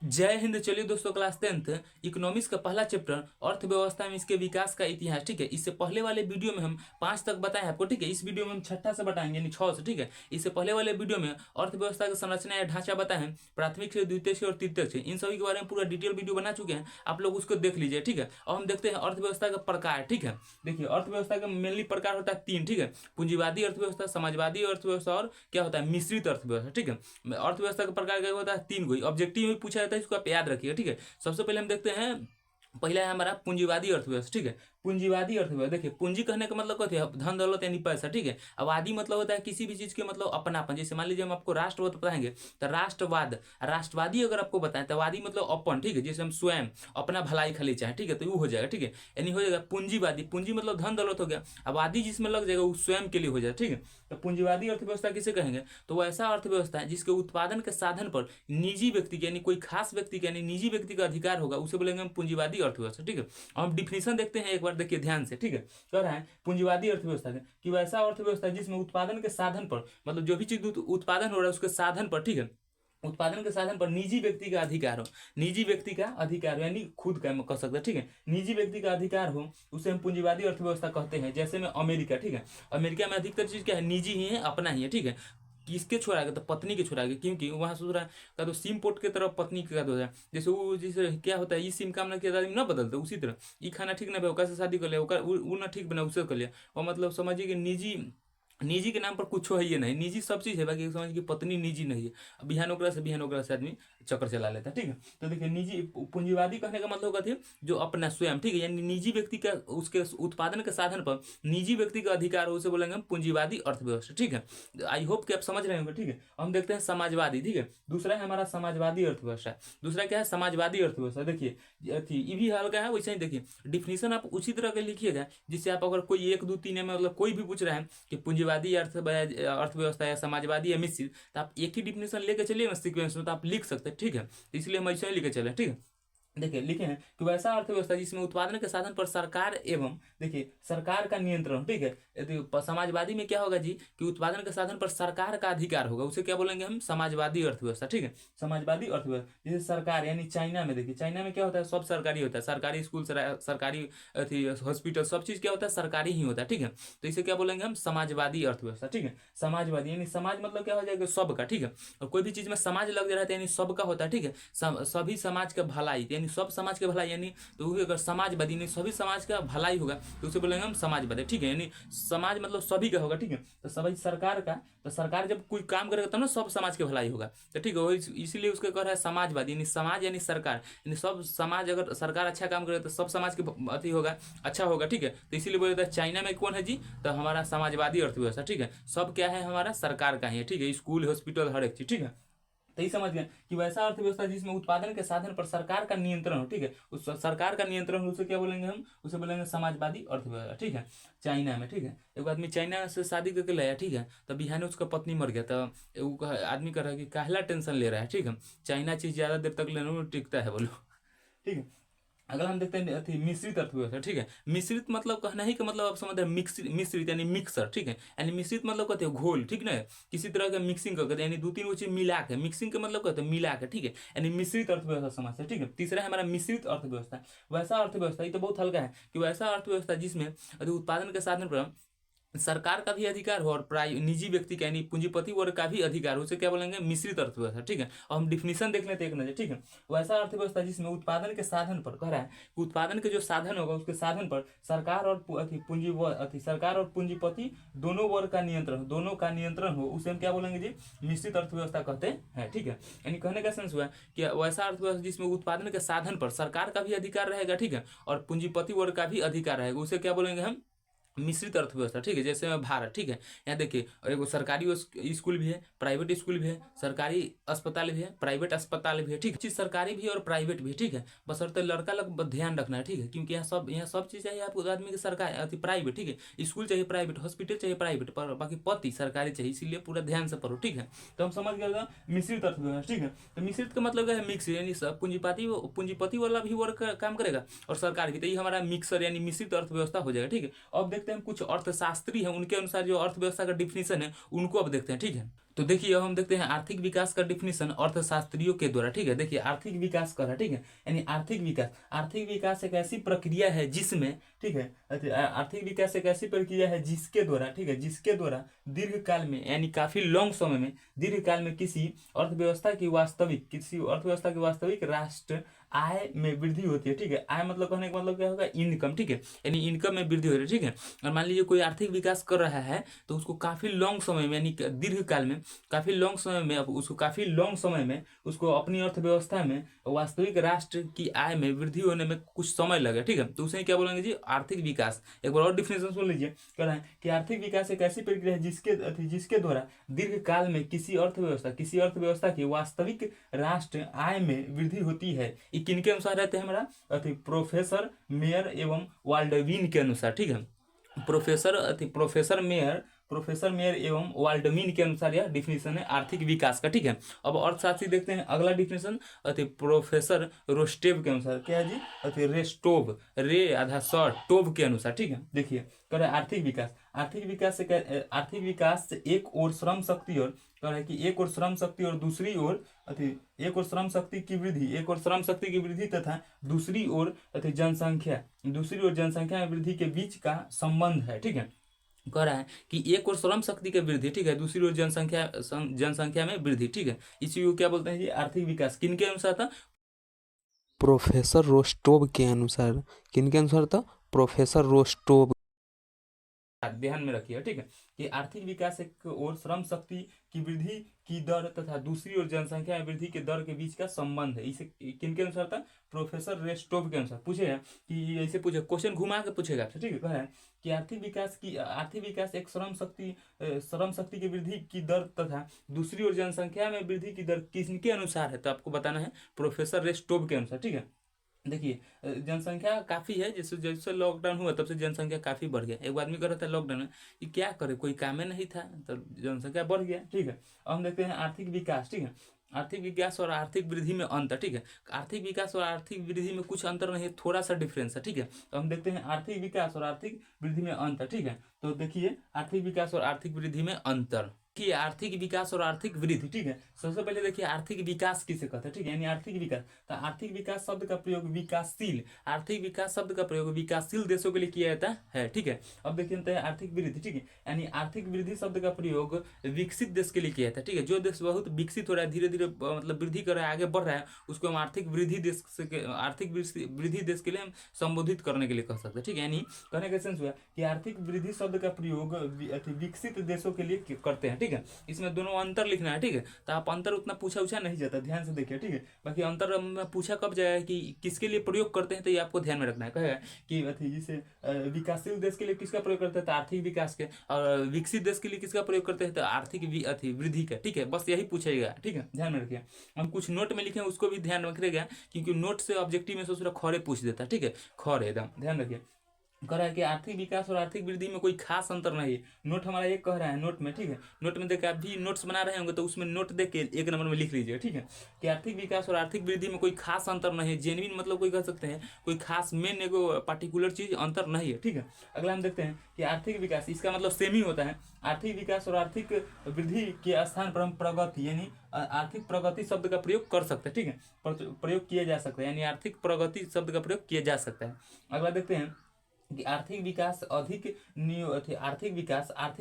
जय हिंद। चलिए दोस्तों, क्लास 10th इकोनॉमिक्स का पहला चैप्टर अर्थव्यवस्था में इसके विकास का इतिहास। ठीक है, इससे पहले वाले वीडियो में हम 5 तक बताए आपको। ठीक है, इस वीडियो में हम छठा से बताएंगे, यानी 6 से। ठीक है, इससे पहले वाले वीडियो में अर्थव्यवस्था की संरचना या ढांचा बताए हैं, प्राथमिक से, द्वितीय से और तृतीय से। इन सभी के बारे में पूरा डिटेल वीडियो बना चुके हैं, आप लोग उसको देख लीजिए। ठीक है, और हम देखते हैं अर्थव्यवस्था का प्रकार। ठीक है, देखिए अर्थव्यवस्था का मेनली प्रकार होता है 3। ठीक है, पूंजीवादी अर्थव्यवस्था, समाजवादी अर्थव्यवस्था और क्या होता है, मिश्रित अर्थव्यवस्था। ठीक है, अर्थव्यवस्था का प्रकार क्या होता है, 3 को ऑब्जेक्टिव में पूछा जाता है, इसको आप याद रखिएगा। ठीक है, सबसे पहले हम देखते हैं, पहला है हमारा पूंजीवादी अर्थव्यवस्था। ठीक है, पूंजीवादी अर्थव्यवस्था, देखिए पूंजी कहने का मतलब क्या है, धन दौलत यानी पैसा। ठीक है, अब आदि मतलब होता है किसी भी चीज के मतलब अपनापन। जैसे मान लीजिए हम आपको राष्ट्रवाद बताएंगे तो राष्ट्रवाद, राष्ट्रवादी अगर आपको बताएं तो वादी मतलब अपन। ठीक है, जैसे हम स्वयं अपना भलाई खाली चाहे। ठीक है, तो वो हो जाएगा। ठीक है, यानी हो जाएगा पूंजीवादी। पूंजी मतलब धन दौलत हो गया, अब आदि जिसमें लग जाएगा वो स्वयं के लिए हो जाएगा। ठीक है, तो पूंजीवादी अर्थव्यवस्था किसे कहेंगे, तो वो ऐसा अर्थव्यवस्था है जिसके उत्पादन के साधन पर निजी व्यक्ति के, यानी कोई खास व्यक्ति के, यानी निजी व्यक्ति का अधिकार होगा, उसे बोलेंगे हम पूंजीवादी अर्थव्यवस्था। ठीक है, हम डिफिनेशन देखते हैं एक बार, देखिए ध्यान से। ठीक है, कह रहा है पूंजीवादी अर्थव्यवस्था कि वैसा अर्थव्यवस्था जिसमें उत्पादन के साधन पर, मतलब जो भी चीज उत्पादन हो रहा है उसके साधन पर, ठीक है, उत्पादन के साधन पर निजी व्यक्ति का अधिकार हो। निजी व्यक्ति का अधिकार हो यानी खुद का कह सकते हैं। ठीक है, निजी व्यक्ति का अधिकार हो उसे हम पूंजीवादी अर्थव्यवस्था कहते हैं। जैसे में अमेरिका। ठीक है, अमेरिका में अधिकतर चीज क्या है, निजी ही है, अपना ही है। ठीक है, किसके छोड़ा गया, तो पत्नी के छोड़ा गया, क्योंकि वहां सोच रहा है का तो सिम पोर्ट की तरफ पत्नी का दो है। जैसे वो जैसे क्या होता है, ये सिम काम ना किया ना बदलते, उसी तरह ये खाना ठीक ना भाई, कैसे शादी कर लिया, वो ना ठीक बना उसे कर लिया। और मतलब समझिए कि निजी, निजी के नाम पर कुछ है ये नहीं, निजी सब चीज है, बाकी समझ की पत्नी निजी नहीं है। बिहान ओकरा से आदमी चक्कर चला लेता है। ठीक है, तो देखिए निजी पूंजीवादी कहने का मतलब होगा जो अपना स्वयं, ठीक है, यानी निजी व्यक्ति का उसके उत्पादन के साधन पर निजी व्यक्ति का अधिकार हो, उसे बोलेंगे हम पूंजीवादी अर्थव्यवस्था। ठीक है, आई होप कि आप समझ रहे होंगे। ठीक है, हम देखते हैं समाजवादी। ठीक है, दूसरा है हमारा समाजवादी अर्थव्यवस्था। दूसरा क्या है, समाजवादी अर्थव्यवस्था। देखिए ये भी हल्का है, वैसे ही देखिए डिफिनेशन आप उसी तरह के लिखिएगा जिससे आप अगर कोई 1 2 3 में मतलब कोई भी पूछ रहा है कि पूंजीवादी अर्थव्यवस्था या समाजवादी या मिश्रित, तो आप एक ही डिफिनेशन लेके चलिए ना सीक्वेंस में, तो आप लिख सकते हैं। ठीक है, इसलिए हम ऐसे ही लेके चले। ठीक है, देखिए लिखे हैं कि वैसा अर्थव्यवस्था जिसमें उत्पादन के साधन पर सरकार एवं, देखिए सरकार का नियंत्रण। ठीक है, तो समाजवादी में क्या होगा जी, कि उत्पादन के साधन पर सरकार का अधिकार होगा, उसे क्या बोलेंगे हम, समाजवादी अर्थव्यवस्था। ठीक है, समाजवादी अर्थव्यवस्था जैसे सरकार, यानी चाइना में देखिए, चाइना में क्या होता है, सब सरकारी होता है, सरकारी स्कूल, सरकारी हॉस्पिटल, सब चीज क्या होता है, सरकारी ही होता है। ठीक है, तो इसे क्या बोलेंगे हम, समाजवादी अर्थव्यवस्था। ठीक है, समाजवादी यानी समाज मतलब क्या हो जाएगा, सबका। ठीक है, और कोई भी चीज में समाज लग रहा है यानी सबका होता है। ठीक है, सभी समाज का भलाई, यानी सब समाज के भलाई, यानी तो अगर समाजवादी नहीं सभी समाज का भलाई होगा तो उसे बोलेंगे हम समाजवादी। ठीक है, यानी समाज मतलब सभी का होगा। ठीक है, तो सभी सरकार का, तो सरकार जब कोई काम करेगा तब ना सब समाज के भलाई होगा। तो ठीक है, इसीलिए उसका कह रहा है समाजवादी, यानी समाज यानी सरकार, यानी सब समाज, अगर सरकार अच्छा काम करे तो सब समाज के अति होगा, अच्छा होगा। ठीक है, तो इसीलिए बोले जाता है चाइना में कौन है जी, तो हमारा समाजवादी अर्थव्यवस्था। ठीक है, सब क्या है, हमारा सरकार का ही है। ठीक है, स्कूल हॉस्पिटल हर एक चीज। ठीक है, तो ये समझ गए कि वैसा अर्थव्यवस्था जिसमें उत्पादन के साधन पर सरकार का नियंत्रण हो। ठीक है, उस सरकार का नियंत्रण हो उसे क्या बोलेंगे हम, उसे बोलेंगे समाजवादी अर्थव्यवस्था। ठीक है, चाइना में। ठीक है, एक आदमी चाइना से शादी करके लाया। ठीक है, तो बिहान उसका पत्नी मर गया, तो वो आदमी कह रहा है कि काहला टेंशन ले रहा है। ठीक है, चाइना चीज ज्यादा देर तक लेने में टिकता है, बोलो। ठीक है, अगर हम देखते हैं मिश्रित अर्थव्यवस्था। ठीक है, मिश्रित मतलब कहना ही का मतलब आप समझ रहे हैं, मिश्रित यानी मिक्सर। ठीक है, यानी मिश्रित मतलब कहते हैं घोल। ठीक ना, किसी तरह का मिक्सिंग करके, यानी 2 3 चीज मिला के, मिक्सिंग का मतलब कहते हैं मिला के। ठीक है, यानी मिश्रित अर्थव्यवस्था समझते हैं। ठीक है, तीसरा है हमारा मिश्रित अर्थव्यवस्था। वैसा अर्थव्यवस्था, ये तो बहुत हल्का है, कि वैसा अर्थव्यवस्था जिसमें उत्पादन के साधन पर सरकार का भी अधिकार हो और निजी व्यक्ति का, यानी पूंजीपति वर्ग का भी अधिकार हो, उसे क्या बोलेंगे, मिश्रित अर्थव्यवस्था। ठीक है, और हम डिफिनेशन देख लेते हैं एक नजर। ठीक है, वैसा अर्थव्यवस्था जिसमें उत्पादन के साधन पर, कह रहा है कि उत्पादन के जो साधन होगा उसके साधन पर सरकार और सरकार और पूंजीपति दोनों वर्ग का नियंत्रण, दोनों का नियंत्रण हो, उसे हम क्या बोलेंगे जी, मिश्रित अर्थव्यवस्था कहते हैं। ठीक है, यानी कहने का सेंस हुआ कि वैसा अर्थव्यवस्था जिसमें उत्पादन के साधन पर सरकार का भी अधिकार रहेगा। ठीक है, और पूंजीपति वर्ग का भी अधिकार रहेगा, उसे क्या बोलेंगे हम, मिश्रित अर्थव्यवस्था। ठीक है, जैसे में भारत। ठीक है, यहाँ देखिए एक सरकारी स्कूल भी है, प्राइवेट स्कूल भी है, सरकारी अस्पताल भी है, प्राइवेट अस्पताल भी है। ठीक है, चीज सरकारी भी है और प्राइवेट भी है। ठीक है, बशर्ते लड़का लोग ध्यान रखना है। ठीक है, क्योंकि यहाँ सब चीज चाहिए आपको, आदमी की सरकार अति प्राइवेट। ठीक है, स्कूल चाहिए प्राइवेट, हॉस्पिटल चाहिए प्राइवेट, पर बाकी पति सरकारी चाहिए, इसीलिए पूरा ध्यान से पढ़ो। ठीक है, तो हम समझ गए मिश्रित अर्थव्यवस्था। ठीक है, तो मिश्रित का मतलब है मिक्स, यानी सब पूंजीपति वाला भी वर्ग काम करेगा और सरकार भी, तो ये हमारा मिक्सर यानी मिश्रित अर्थव्यवस्था हो जाएगा। ठीक है, अब देखते हैं कुछ अर्थशास्त्री हैं, उनके अनुसार जो अर्थव्यवस्था का डिफिनेशन है उनको अब देखते हैं। ठीक है, तो देखिए अब हम देखते हैं आर्थिक विकास का डिफिनीशन अर्थशास्त्रियों के द्वारा, ठीक है। देखिए आर्थिक विकास कर रहा है, ठीक है, यानी आर्थिक विकास एक ऐसी प्रक्रिया है जिसमें, ठीक है, आर्थिक विकास एक ऐसी प्रक्रिया है जिसके द्वारा, ठीक है, जिसके द्वारा दीर्घ काल में यानी काफी लॉन्ग समय में, दीर्घ काल में किसी अर्थव्यवस्था की वास्तविक राष्ट्र आय में वृद्धि होती है, ठीक है। आय मतलब कहने का मतलब क्या होगा, इनकम, ठीक है, यानी इनकम में वृद्धि हो रही है, ठीक है। और मान लीजिए कोई आर्थिक विकास कर रहा है तो उसको काफी लॉन्ग समय में यानी दीर्घ काल में काफी लॉन्ग समय में उसको अपनी अर्थव्यवस्था में वास्तविक राष्ट्र की आय में वृद्धि होने में कुछ समय लगे, ठीक है, तो उसे क्या बोलेंगे जी, आर्थिक विकास। एक बार और डिफिनेशन सुन लीजिए, कह रहा है कि आर्थिक विकास एक ऐसी प्रक्रिया है जिसके द्वारा दीर्घ काल में किसी अर्थव्यवस्था की वास्तविक राष्ट्र आय में वृद्धि होती है। ये किनके अनुसार रहते हैं हमारा, प्रोफेसर मेयर एवं वाल्डविन के अनुसार, ठीक है। प्रोफेसर मेयर एवं वाल्डमिन के अनुसार यह डिफिनेशन है आर्थिक विकास का, ठीक है। अब अर्थशास्त्री देखते हैं अगला डिफिनेशन प्रोफेसर रोस्टेव के अनुसार, क्या है जी, रेस्टोव, रे आधा स टोव के अनुसार, ठीक है। देखिए कह रहा है आर्थिक विकास से एक और श्रम शक्ति और कह रहा है कि एक और श्रम शक्ति और दूसरी ओर एक और श्रम शक्ति की वृद्धि तथा दूसरी ओर जनसंख्या में वृद्धि के बीच का संबंध है, ठीक है। कह रहा है कि एक और श्रम शक्ति की वृद्धि, ठीक है, दूसरी ओर जनसंख्या में वृद्धि, ठीक है, इसी को क्या बोलते हैं जी, आर्थिक विकास। किनके अनुसार था, प्रोफेसर रोस्टोव के अनुसार। किनके अनुसार था, प्रोफेसर रोस्टोव। ध्यान में रखिए, ठीक है, कि आर्थिक विकास एक और श्रम शक्ति की वृद्धि की दर तथा दूसरी ओर जनसंख्या में वृद्धि के दर के बीच का संबंध है। इसे किनके अनुसार था, प्रोफेसर रेस्टोव के अनुसार। पूछेगा कि ऐसे पूछे, क्वेश्चन घुमा के पूछेगा आपसे, ठीक है। कह रहा है कि आर्थिक विकास एक श्रम शक्ति की वृद्धि की दर तथा दूसरी ओर जनसंख्या में वृद्धि की दर किसके अनुसार है, तो आपको बताना है प्रोफेसर रेस्टोव के अनुसार, ठीक है। देखिए जनसंख्या काफ़ी है, जैसे जैसे लॉकडाउन हुआ तब से जनसंख्या काफ़ी बढ़ गया। एक आदमी कर रहा था लॉकडाउन में कि क्या करे, कोई काम में नहीं था, तो जनसंख्या बढ़ गया, ठीक है। अब हम देखते हैं आर्थिक विकास, ठीक है, आर्थिक विकास और आर्थिक वृद्धि में अंतर, ठीक है। आर्थिक विकास और आर्थिक वृद्धि में कुछ अंतर नहीं है, थोड़ा सा डिफरेंस है, ठीक है। तो हम देखते हैं आर्थिक विकास और आर्थिक वृद्धि में अंतर, ठीक है। तो देखिए आर्थिक विकास और आर्थिक वृद्धि में अंतर कि आर्थिक विकास और आर्थिक वृद्धि, ठीक है। सबसे पहले देखिए आर्थिक विकास किसे कहते हैं, ठीक है, यानी आर्थिक विकास। तो आर्थिक विकास शब्द का प्रयोग विकासशील देशों के लिए किया जाता है, ठीक है। अब देखिए आर्थिक वृद्धि, ठीक है, यानी आर्थिक वृद्धि शब्द का प्रयोग विकसित देश के लिए किया जाता है, ठीक है। जो देश बहुत विकसित हो रहा है, धीरे धीरे मतलब वृद्धि कर रहा है, आगे बढ़ रहा है, उसको हम आर्थिक वृद्धि देश के लिए हम संबोधित करने के लिए कह सकते हैं, ठीक है। यानी कहने का सेंस हुआ कि आर्थिक वृद्धि शब्द का प्रयोग विकसित देशों के लिए करते हैं, ठीक है। इसमें दोनों अंतर लिखना है, ठीक है। तो आप अंतर उतना पूछा नहीं जाता, ध्यान से देखिए, ठीक है। बाकी अंतर में पूछा कब जाएगा कि किसके लिए प्रयोग करते हैं, तो ये आपको ध्यान में रखना है। कहेगा कि जैसे विकासशील देश के लिए किसका प्रयोग करते हैं, तो आर्थिक विकास के, और विकसित देश के लिए किसका प्रयोग करते हैं, तो आर्थिक वृद्धि का, ठीक है। बस यही पूछेगा, ठीक है, ध्यान में रखिए। हम कुछ नोट में लिखे उसको भी ध्यान रखिएगा, क्योंकि नोट से ऑब्जेक्टिव में सोच रहा खौरे पूछ देता है, ठीक है, खौरे एकदम ध्यान रखिए। कह रहा है कि आर्थिक विकास और आर्थिक वृद्धि में कोई खास अंतर नहीं है। नोट हमारा ये कह रहा है नोट में, ठीक है। नोट में देखिए आप भी नोट्स बना रहे होंगे तो उसमें नोट देख के एक नंबर में लिख लीजिएगा, ठीक है, कि आर्थिक विकास और आर्थिक वृद्धि में कोई खास अंतर नहीं है। जेन्युइन मतलब कोई कह सकते हैं कोई खास मेन एगो पार्टिकुलर चीज अंतर नहीं है, ठीक है। अगला हम देखते हैं कि आर्थिक विकास, इसका मतलब सेम ही होता है। आर्थिक विकास और आर्थिक वृद्धि के स्थान पर हम प्रगति यानी आर्थिक प्रगति शब्द का प्रयोग कर सकते हैं, ठीक है, प्रयोग किया जा सकता है, यानी आर्थिक प्रगति शब्द का प्रयोग किया जा सकता है। अगला देखते हैं कि आर्थिक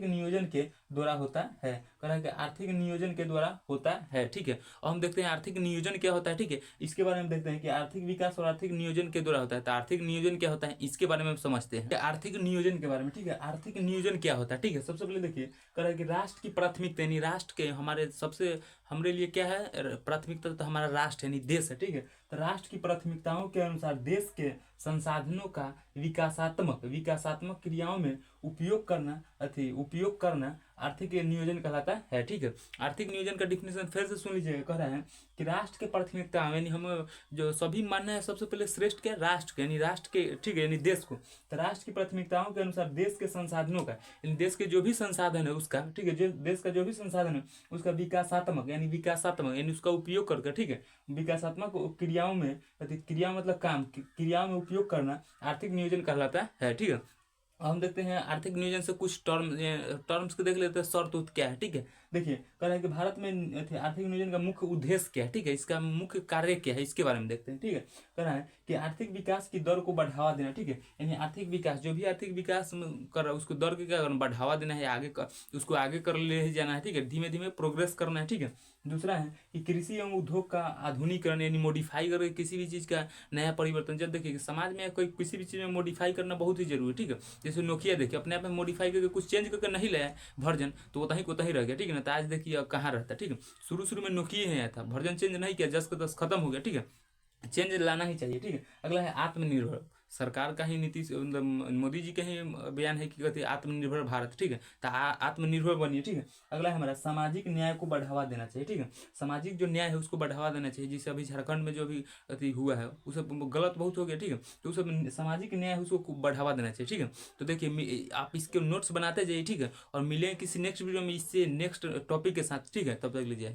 नियोजन के द्वारा होता है। कह रहा है कि आर्थिक नियोजन के द्वारा होता है, ठीक है। और हम देखते हैं आर्थिक नियोजन क्या होता है, ठीक है, इसके बारे में देखते हैं कि आर्थिक विकास और आर्थिक नियोजन के द्वारा होता है। तो आर्थिक नियोजन क्या होता है, इसके बारे में हम समझते हैं आर्थिक नियोजन के बारे में, ठीक है। आर्थिक नियोजन क्या होता है, ठीक है। सबसे पहले देखिए कह रहा है कि राष्ट्र की प्राथमिकता यानी राष्ट्र के हमारे लिए क्या है, प्राथमिकता तो हमारा राष्ट्र यानी देश है, ठीक है। तो राष्ट्र की प्राथमिकताओं के अनुसार देश के संसाधनों का विकासात्मक क्रियाओं में उपयोग करना आर्थिक नियोजन कहलाता है, ठीक है। आर्थिक नियोजन का डिफिनेशन फिर से सुन लीजिएगा। कह रहा है कि राष्ट्र के प्राथमिकता यानी हम जो सभी मानना है सबसे पहले श्रेष्ठ क्या, राष्ट्र के यानी राष्ट्र के, ठीक है, यानी देश को। तो राष्ट्र की प्राथमिकताओं के अनुसार देश के संसाधनों का यानी देश के जो भी संसाधन है उसका, ठीक है, जो देश का जो भी संसाधन है उसका विकासात्मक यानी उसका उपयोग करके, ठीक है, विकासात्मक क्रियाओं में मतलब काम क्रियाओं में उपयोग करना आर्थिक नियोजन कहलाता है, ठीक है। हम देखते हैं आर्थिक नियोजन से कुछ टर्म्स के देख लेते हैं। शर्त क्या है, ठीक है। देखिए कह रहा है कि भारत में आर्थिक नियोजन का मुख्य उद्देश्य क्या है, ठीक है, इसका मुख्य कार्य क्या है, इसके बारे में देखते हैं। ठीक है, कह रहा है कि आर्थिक विकास की दर को बढ़ावा देना। ठीक है, यानी आर्थिक विकास, जो भी आर्थिक विकास कर रहा है उसको दर को क्या करना, बढ़ावा देना है, उसको आगे कर ले जाना है। ठीक है, धीमे धीमे प्रोग्रेस करना है। ठीक है, दूसरा है कि कृषि एवं उद्योग का आधुनिकरण, यानी मॉडिफाई करके किसी भी चीज़ का नया परिवर्तन। जब देखिए कि समाज में कोई किसी भी चीज़ में मॉडिफाई करना बहुत ही जरूरी है। ठीक है, जैसे नोकिया देखिए अपने आप में मॉडिफाई करके कुछ चेंज करके नहीं लाया वर्जन, तो वो तहीं रह गया। ठीक है ना, तो आज देखिए अब कहाँ रहता है। ठीक है, शुरू शुरू में नोकिया ही आया था, वर्जन चेंज नहीं किया, 10 का 10 खत्म हो गया। ठीक है, चेंज लाना ही चाहिए। ठीक है, अगला है आत्मनिर्भर, सरकार का ही नीतीश मतलब मोदी जी का ही बयान है कि कहते हैं आत्मनिर्भर भारत। ठीक है, तो आत्मनिर्भर बनिए। ठीक है, अगला है हमारा सामाजिक न्याय को बढ़ावा देना चाहिए। ठीक है, सामाजिक जो न्याय है उसको बढ़ावा देना चाहिए, जिससे अभी झारखंड में जो भी अति हुआ है वो सब गलत बहुत हो गया। ठीक है, तो सब सामाजिक न्याय है उसको बढ़ावा देना चाहिए। ठीक है, तो देखिए आप इसके नोट्स बनाते जाइए। ठीक है, और मिलें किसी नेक्स्ट वीडियो में इससे नेक्स्ट टॉपिक के साथ। ठीक है, तब तक लीजिए।